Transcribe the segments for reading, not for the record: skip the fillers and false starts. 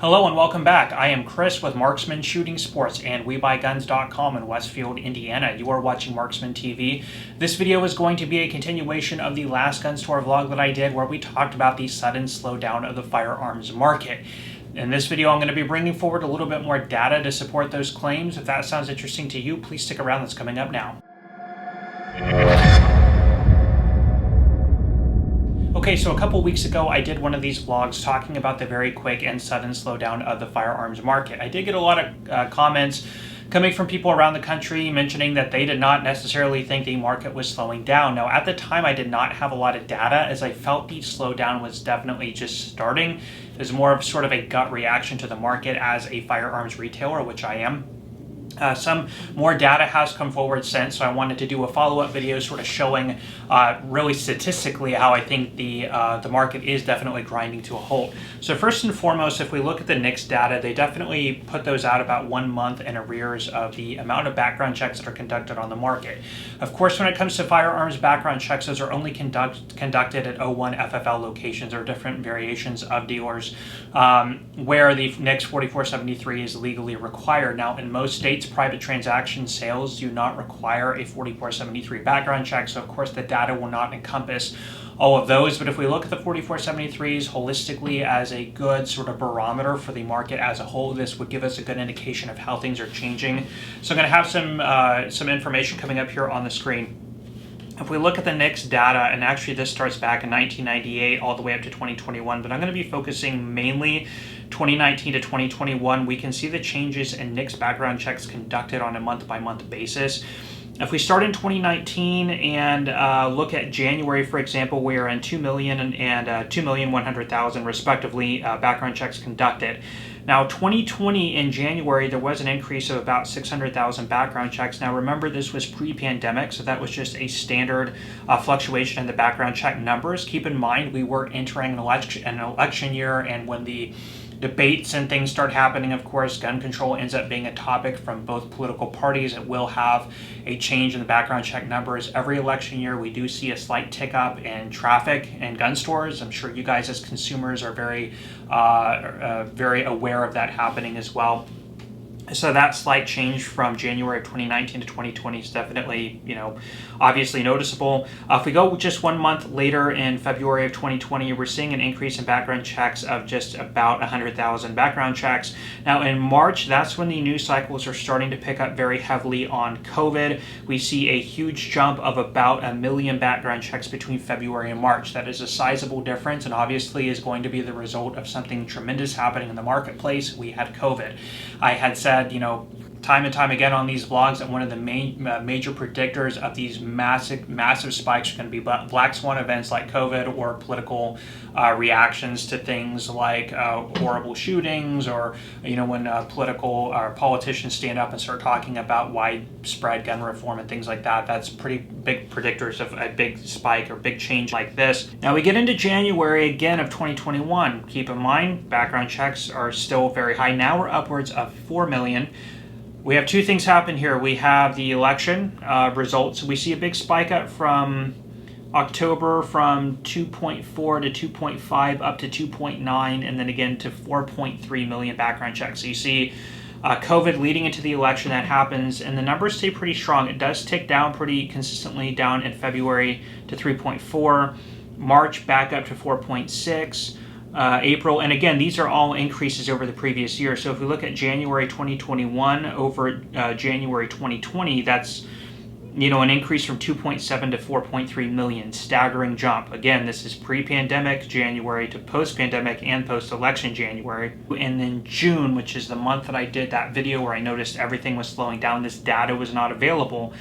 Hello and welcome back. I am Chris with Marksman Shooting Sports and WeBuyGuns.com in Westfield, Indiana. You are watching Marksman TV. This video is going to be a continuation of the last gun store vlog that I did where we talked about the sudden slowdown of the firearms market. In this video, I'm going to be bringing forward a little bit more data to support those claims. If that sounds interesting to you, please stick around. That's coming up now. Okay, so a couple weeks ago, I did one of these vlogs talking about the very quick and sudden slowdown of the firearms market. I did get a lot of comments coming from people around the country mentioning that they did not necessarily think the market was slowing down. Now, at the time, I did not have a lot of data as I felt the slowdown was definitely just starting. It was more of sort of a gut reaction to the market as a firearms retailer, which I am. Some more data has come forward since, so I wanted to do a follow-up video sort of showing really statistically how I think the market is definitely grinding to a halt. So first and foremost, if we look at the NICS data, they definitely put those out about 1 month in arrears of the amount of background checks that are conducted on the market. Of course, when it comes to firearms background checks, those are only conducted at 01 FFL locations or different variations of dealers where the NICS 4473 is legally required. Now, in most states, private transaction sales do not require a 4473 background check, so of course the data will not encompass all of those. But if we look at the 4473s holistically as a good sort of barometer for the market as a whole, this would give us a good indication of how things are changing. So I'm going to have some information coming up here on the screen. If we look at the NICS data, and actually this starts back in 1998 all the way up to 2021, but I'm going to be focusing mainly 2019 to 2021, we can see the changes in NICS background checks conducted on a month-by-month basis. If we start in 2019 and look at January, for example, we are in 2 million and 2,100,000 respectively background checks conducted. Now, 2020 in January, there was an increase of about 600,000 background checks. Now, remember, this was pre-pandemic, so that was just a standard fluctuation in the background check numbers. Keep in mind, we were entering an election year, and when the debates and things start happening, of course, gun control ends up being a topic from both political parties. It will have a change in the background check numbers. Every election year, we do see a slight tick up in traffic in gun stores. I'm sure you guys as consumers are very aware of that happening as well. So that slight change from January of 2019 to 2020 is definitely, obviously noticeable. If we go just 1 month later in February of 2020, we're seeing an increase in background checks of just about 100,000 background checks. Now in March, that's when the news cycles are starting to pick up very heavily on COVID. We see a huge jump of about 1 million background checks between February and March. That is a sizable difference and obviously is going to be the result of something tremendous happening in the marketplace. We had COVID. I had said, time and time again on these vlogs that one of the major predictors of these massive spikes are going to be black swan events like COVID or political reactions to things like horrible shootings or when politicians stand up and start talking about widespread gun reform and things like that. That's pretty big predictors of a big spike or big change like this. Now we get into January again of 2021. Keep in mind, background checks are still very high. Now we're upwards of 4 million. We have two things happen here. We have the election results. We see a big spike up from October from 2.4 to 2.5 up to 2.9 and then again to 4.3 million background checks. So you see COVID leading into the election, that happens, and the numbers stay pretty strong. It does tick down pretty consistently down in February to 3.4, March back up to 4.6. April, and again, these are all increases over the previous year. So if we look at January 2021 over January 2020, that's an increase from 2.7 to 4.3 million, staggering jump. Again, this is pre-pandemic January to post-pandemic and post-election January. And then June, which is the month that I did that video where I noticed everything was slowing down, this data was not available.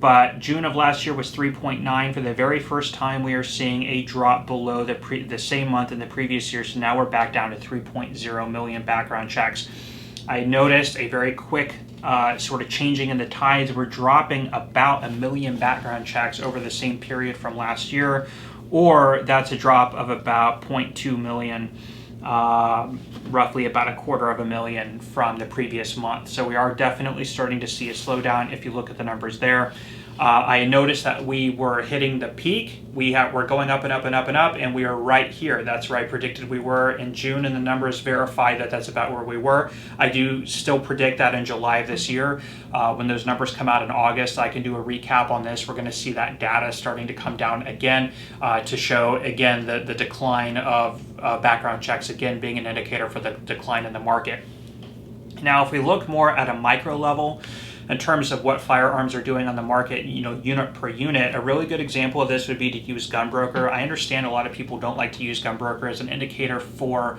But June of last year was 3.9. For the very first time, we are seeing a drop below the same month in the previous year. So now we're back down to 3.0 million background checks. I noticed a very quick sort of changing in the tides. We're dropping about 1 million background checks over the same period from last year, or that's a drop of about 0.2 million. Roughly about 250,000 from the previous month. So we are definitely starting to see a slowdown if you look at the numbers there. I noticed that we were hitting the peak. We're going up and up and up and up, and we are right here. That's where I predicted we were in June, and the numbers verify that that's about where we were. I do still predict that in July of this year, when those numbers come out in August, I can do a recap on this. We're going to see that data starting to come down again, to show again the decline of background checks, again being an indicator for the decline in the market. Now, if we look more at a micro level, in terms of what firearms are doing on the market, unit per unit, a really good example of this would be to use GunBroker. I understand a lot of people don't like to use GunBroker as an indicator for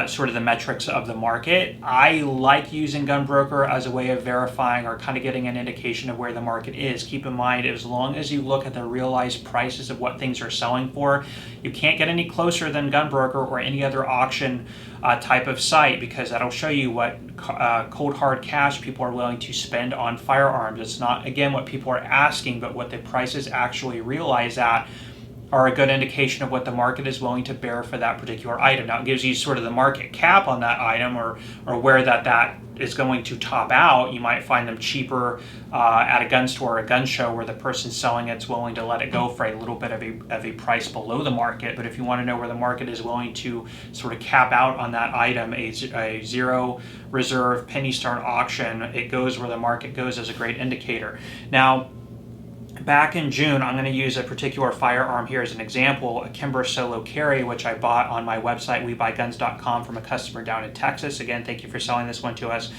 sort of the metrics of the market. I like using GunBroker as a way of verifying or kind of getting an indication of where the market is. Keep in mind, as long as you look at the realized prices of what things are selling for, you can't get any closer than GunBroker or any other auction type of site, because that'll show you what cold hard cash people are willing to spend on firearms. It's not, again, what people are asking, but what the prices actually realize at are a good indication of what the market is willing to bear for that particular item. Now, it gives you sort of the market cap on that item, or where that is going to top out. You might find them cheaper at a gun store or a gun show, where the person selling it's willing to let it go for a little bit of a price below the market. But if you want to know where the market is willing to sort of cap out on that item, a zero reserve penny start auction, it goes where the market goes, as a great indicator. Now, back in June, I'm going to use a particular firearm here as an example, a Kimber solo carry, which I bought on my website, WeBuyGuns.com, from a customer down in Texas. Again, thank you for selling this one to us.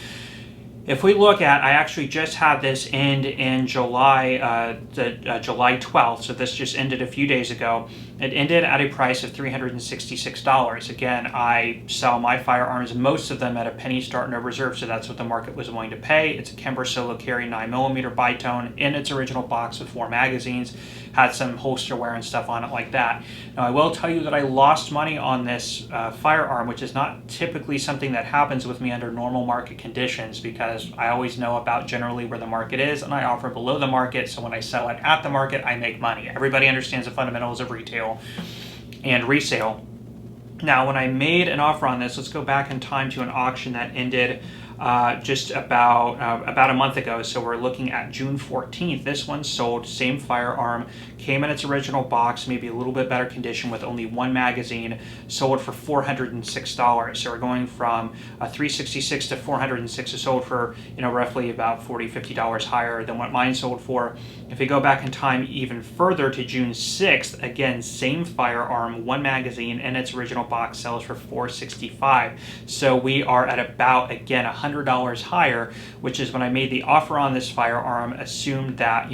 If we look at, I actually just had this end in July, July 12th, so this just ended a few days ago. It ended at a price of $366. Again, I sell my firearms, most of them at a penny start, no reserve, so that's what the market was willing to pay. It's a Kimber solo carry 9mm bitone in its original box with 4 magazines, had some holster wear and stuff on it like that. Now, I will tell you that I lost money on this firearm, which is not typically something that happens with me under normal market conditions, because I always know about generally where the market is, and I offer below the market, so when I sell it at the market, I make money. Everybody understands the fundamentals of retail and resale. Now, when I made an offer on this, let's go back in time to an auction that ended just about a month ago. So we're looking at June 14th. This one sold, same firearm, came in its original box, maybe a little bit better condition with only 1 magazine, sold for $406. So we're going from $366 to $406. It sold for, roughly about $40, $50 higher than what mine sold for. If we go back in time even further to June 6th, again, same firearm, 1 magazine in its original box, sells for $465. So we are at about, again, $100 higher, which is when I made the offer on this firearm, assumed that,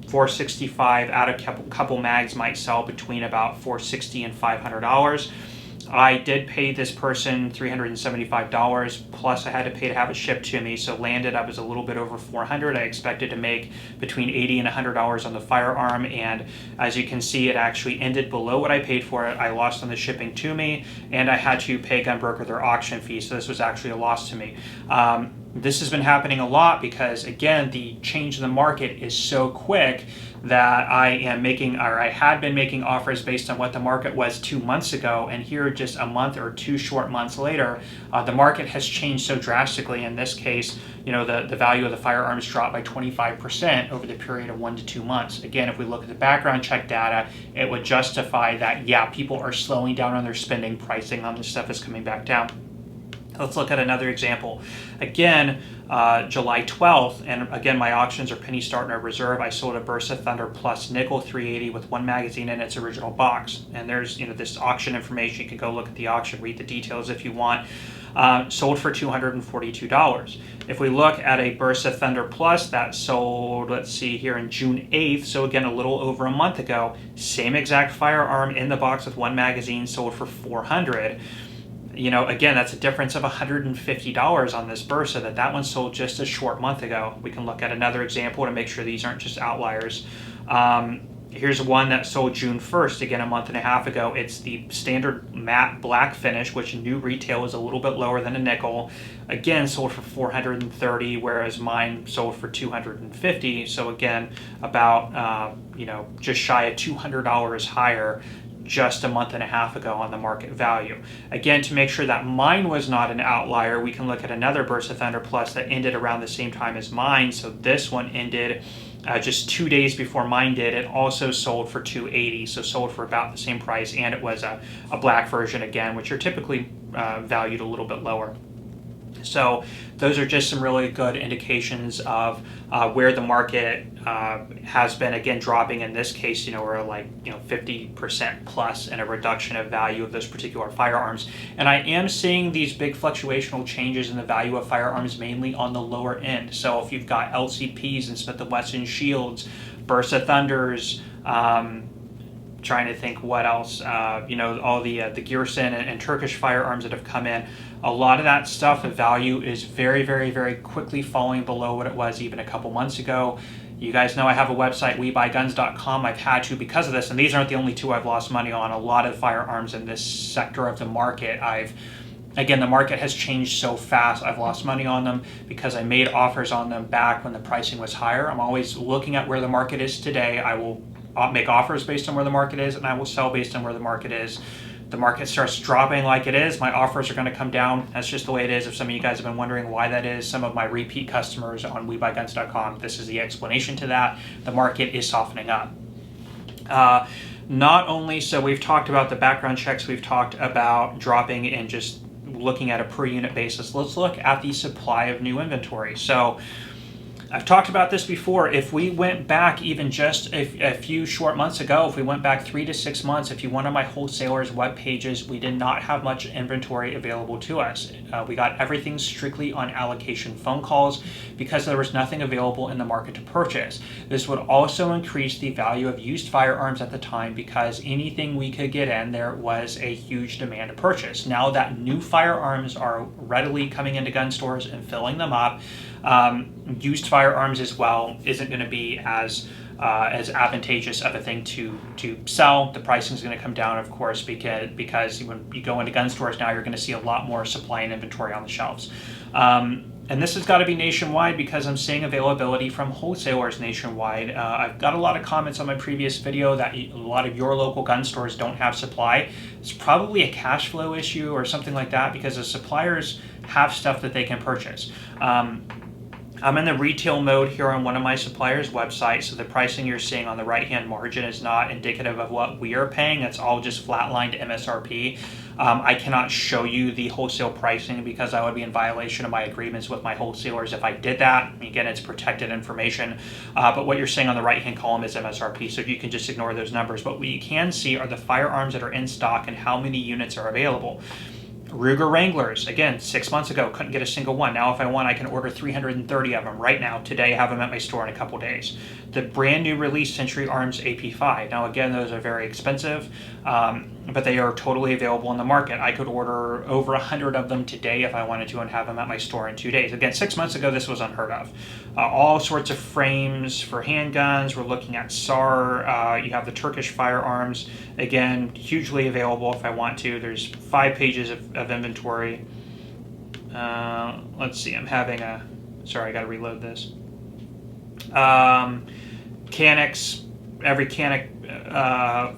$465 out of a couple mags might sell between about $460 and $500. I did pay this person $375, plus I had to pay to have it shipped to me, so landed up as a little bit over $400. I expected to make between $80 and $100 on the firearm, and as you can see, it actually ended below what I paid for it. I lost on the shipping to me, and I had to pay GunBroker their auction fee, so this was actually a loss to me. This has been happening a lot because, again, the change in the market is so quick that I had been making offers based on what the market was 2 months ago, and here just a month or 2 short months later, the market has changed so drastically. In this case, the value of the firearms dropped by 25% over the period of 1 to 2 months. Again, if we look at the background check data, it would justify that, yeah, people are slowing down on their spending, pricing on this stuff is coming back down. Let's look at another example. Again, July 12th, and again, my auctions are penny start, no reserve. I sold a Bersa Thunder Plus nickel 380 with 1 magazine in its original box. And there's this auction information. You can go look at the auction, read the details if you want. Sold for $242. If we look at a Bersa Thunder Plus that sold, let's see here, in June 8th, so again, a little over a month ago, same exact firearm in the box with 1 magazine, sold for $400. Again, that's a difference of $150 on this Bersa. That one sold just a short month ago. We can look at another example to make sure these aren't just outliers. Here's one that sold June 1st, again, a month and a half ago. It's the standard matte black finish, which new retail is a little bit lower than a nickel. Again, sold for $430, whereas mine sold for $250. So again, about, just shy of $200 higher just a month and a half ago on the market value. Again, to make sure that mine was not an outlier, we can look at another Bersa Thunder Plus that ended around the same time as mine. So this one ended just 2 days before mine did, it also sold for $280, so sold for about the same price, and it was a black version again, which are typically valued a little bit lower. So those are just some really good indications of where the market has been, again, dropping. In this case, we're like 50% plus in a reduction of value of those particular firearms. And I am seeing these big fluctuational changes in the value of firearms mainly on the lower end. So if you've got LCPs and Smith & Wesson Shields, Bersa Thunders, trying to think what else, all the Gearson and Turkish firearms that have come in, a lot of that stuff, the value is very, very, very quickly falling below what it was even a couple months ago. You guys know I have a website, WeBuyGuns.com. I've had to because of this, and these aren't the only two I've lost money on. A lot of firearms in this sector of the market, again, the market has changed so fast. I've lost money on them because I made offers on them back when the pricing was higher. I'm always looking at where the market is today. I will make offers based on where the market is, and I will sell based on where the market is. The market starts dropping like it is, my offers are going to come down. That's just the way it is. If some of you guys have been wondering why that is, some of my repeat customers on WeBuyGuns.com, this is the explanation to that. The market is softening up. Not only, so we've talked about the background checks, we've talked about dropping and just looking at a per unit basis. Let's look at the supply of new inventory. So I've talked about this before. If we went back even just a few short months ago, if we went back 3 to 6 months, if you went on my wholesalers' web pages, we did not have much inventory available to us. We got everything strictly on allocation phone calls because there was nothing available in the market to purchase. This would also increase the value of used firearms at the time because anything we could get in, there was a huge demand to purchase. Now that new firearms are readily coming into gun stores and filling them up, used firearms as well isn't going to be as advantageous of a thing to sell. The pricing is going to come down, of course, because when you go into gun stores now, you're going to see a lot more supply and inventory on the shelves. And this has got to be nationwide because I'm seeing availability from wholesalers nationwide. I've got a lot of comments on my previous video that a lot of your local gun stores don't have supply. It's probably a cash flow issue or something like that because the suppliers have stuff that they can purchase. I'm in the retail mode here on one of my suppliers' websites, so the pricing you're seeing on the right-hand margin is not indicative of what we are paying. It's all just flatlined MSRP. I cannot show you the wholesale pricing because I would be in violation of my agreements with my wholesalers if I did that. Again, it's protected information, but what you're seeing on the right-hand column is MSRP, so you can just ignore those numbers. But what you can see are the firearms that are in stock and how many units are available. Ruger Wranglers, again, 6 months ago, couldn't get a single one. Now if I want, I can order 330 of them right now, today, have them at my store in a couple days. The brand new release Century Arms AP5. Now again, those are very expensive, but they are totally available in the market. I could order over 100 of them today if I wanted to and have them at my store in 2 days. Again, 6 months ago, this was unheard of. All sorts of frames for handguns. We're looking at SAR. You have the Turkish firearms. Again, hugely available if I want to. There's 5 pages of inventory. Let's see, I'm having a, sorry, I gotta reload this. Canics, every Canic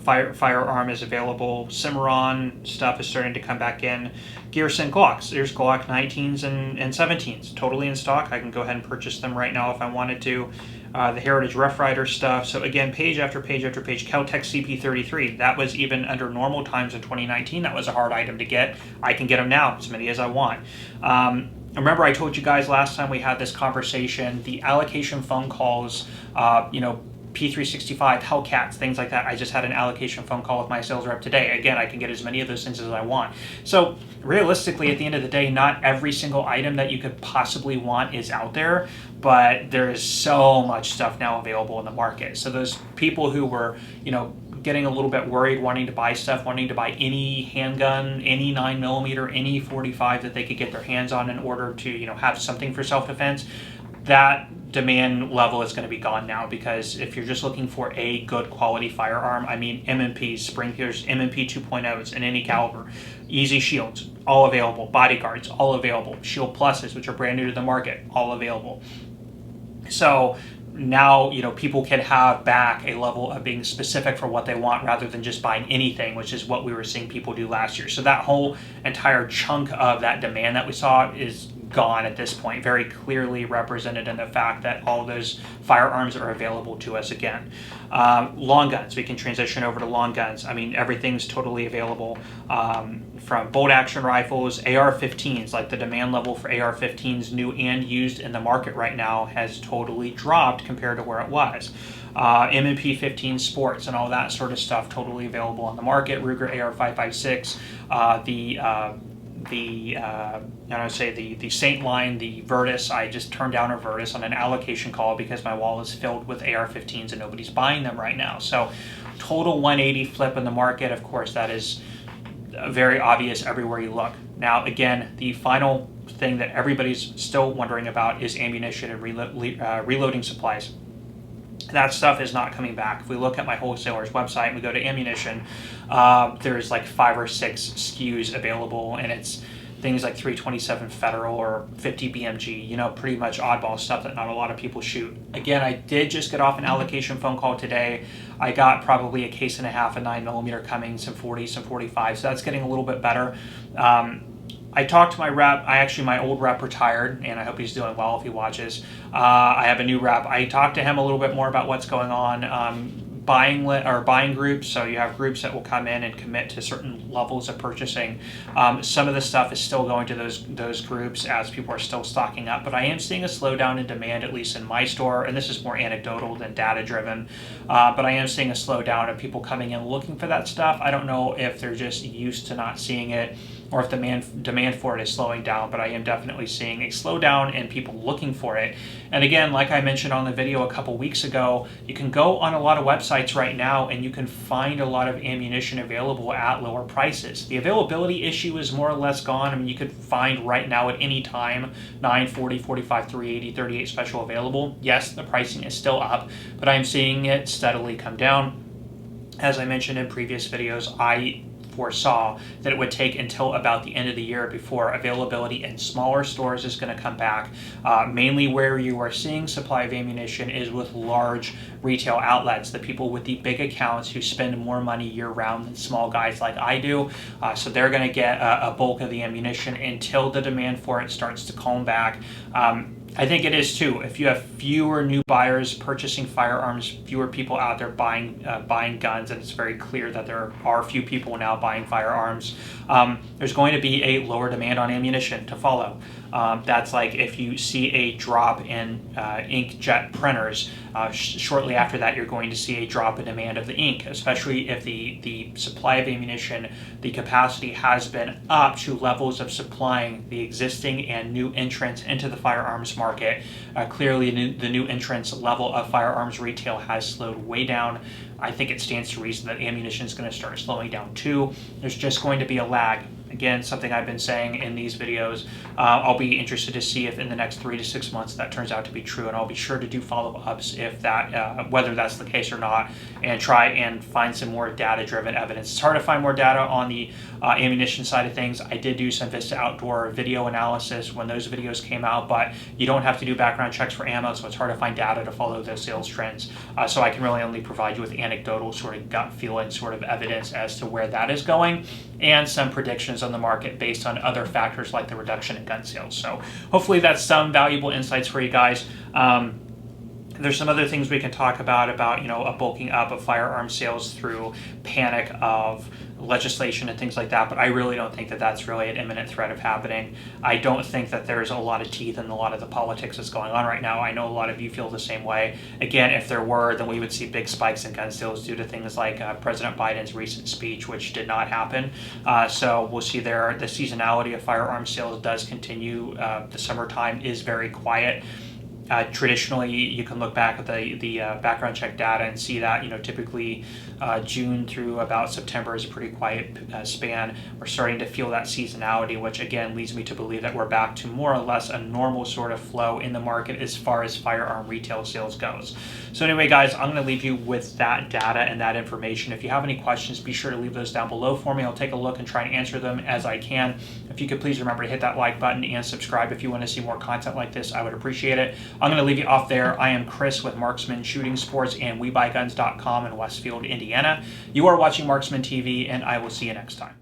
firearm is available. Cimarron stuff is starting to come back in. Gearson Glocks, there's Glock 19s and 17s, totally in stock. I can go ahead and purchase them right now if I wanted to. The Heritage Rough Rider stuff. So again, page after page after page. Kel-Tec CP33, that was even under normal times in 2019. That was a hard item to get. I can get them now, as many as I want. Remember I told you guys last time we had this conversation, the allocation phone calls, P365, Hellcats, things like that. I just had an allocation phone call with my sales rep today. Again, I can get as many of those things as I want. So realistically, at the end of the day, not every single item that you could possibly want is out there, but there is so much stuff now available in the market. So those people who were, getting a little bit worried, wanting to buy stuff, wanting to buy any handgun, any 9mm, any 45 that they could get their hands on in order to, have something for self-defense, that demand level is going to be gone now, because if you're just looking for a good quality firearm, I mean M&Ps, Spring Pierce, M&P 2.0s in any caliber, Easy Shields, all available, Bodyguards, all available, Shield Pluses, which are brand new to the market, all available. So now, people can have back a level of being specific for what they want rather than just buying anything, which is what we were seeing people do last year. So that whole entire chunk of that demand that we saw is gone at this point, very clearly represented in the fact that all those firearms are available to us again. Long guns, we can transition over to long guns. I mean, everything's totally available, from bolt action rifles, AR-15s, like the demand level for AR-15s, new and used in the market right now, has totally dropped compared to where it was. M&P 15 sports and all that sort of stuff totally available on the market. Ruger AR-556, the Saint line, the Virtus. I just turned down a Virtus on an allocation call because my wall is filled with AR-15s and nobody's buying them right now. So total 180 flip in the market. Of course, that is very obvious everywhere you look. Now, again, the final thing that everybody's still wondering about is ammunition and reloading supplies. That stuff is not coming back. If we look at my wholesaler's website and we go to ammunition, there's like 5 or 6 SKUs available, and it's things like 327 Federal or 50 BMG, you know, pretty much oddball stuff that not a lot of people shoot. Again, I did just get off an allocation phone call today. I got probably a case and a half of 9mm coming, some 40, some 45, so that's getting a little bit better. I talked to my rep. My old rep retired, and I hope he's doing well if he watches. I have a new rep. I talked to him a little bit more about what's going on. Buying groups, so you have groups that will come in and commit to certain levels of purchasing. Some of the stuff is still going to those groups as people are still stocking up, but I am seeing a slowdown in demand, at least in my store, and this is more anecdotal than data driven, but I am seeing a slowdown of people coming in looking for that stuff. I don't know if they're just used to not seeing it or if the demand for it is slowing down, but I am definitely seeing a slowdown in people looking for it. And again, like I mentioned on the video a couple weeks ago, you can go on a lot of websites right now and you can find a lot of ammunition available at lower prices. The availability issue is more or less gone. I mean, you could find right now at any time 9, 40, 45, 380, 38 special available. Yes, the pricing is still up, but I'm seeing it steadily come down. As I mentioned in previous videos, I foresaw that it would take until about the end of the year before availability in smaller stores is going to come back. Mainly where you are seeing supply of ammunition is with large retail outlets, the people with the big accounts who spend more money year-round than small guys like I do. So they're going to get a bulk of the ammunition until the demand for it starts to calm back. I think it is too. If you have fewer new buyers purchasing firearms, fewer people out there buying guns, and it's very clear that there are few people now buying firearms, there's going to be a lower demand on ammunition to follow. That's like if you see a drop in inkjet printers, shortly after that you're going to see a drop in demand of the ink, especially if the supply of ammunition, the capacity has been up to levels of supplying the existing and new entrants into the firearms market. Clearly the new entrants level of firearms retail has slowed way down. I think it stands to reason that ammunition is going to start slowing down too. There's just going to be a lag. Again, something I've been saying in these videos. I'll be interested to see if in the next 3 to 6 months that turns out to be true, and I'll be sure to do follow-ups if that, whether that's the case or not, and try and find some more data-driven evidence. It's hard to find more data on the ammunition side of things. I did do some Vista Outdoor video analysis when those videos came out, but you don't have to do background checks for ammo, so it's hard to find data to follow those sales trends. So I can really only provide you with anecdotal sort of gut feeling sort of evidence as to where that is going, and some predictions on the market based on other factors like the reduction in gun sales. So hopefully that's some valuable insights for you guys. There's some other things we can talk about, you know, a bulking up of firearm sales through panic of legislation and things like that, but I really don't think that that's really an imminent threat of happening. I don't think that there's a lot of teeth in a lot of the politics that's going on right now. I know a lot of you feel the same way. Again, if there were, then we would see big spikes in gun sales due to things like President Biden's recent speech, which did not happen. So we'll see there. The seasonality of firearm sales does continue. The summertime is very quiet. Traditionally, you can look back at the background check data and see that, you know, typically June through about September is a pretty quiet span. We're starting to feel that seasonality, which again leads me to believe that we're back to more or less a normal sort of flow in the market as far as firearm retail sales goes. So anyway, guys, I'm going to leave you with that data and that information. If you have any questions, be sure to leave those down below for me. I'll take a look and try and answer them as I can. If you could please remember to hit that like button and subscribe if you want to see more content like this, I would appreciate it. I'm going to leave you off there. I am Chris with Marksman Shooting Sports and WeBuyGuns.com in Westfield, Indiana. You are watching Marksman TV, and I will see you next time.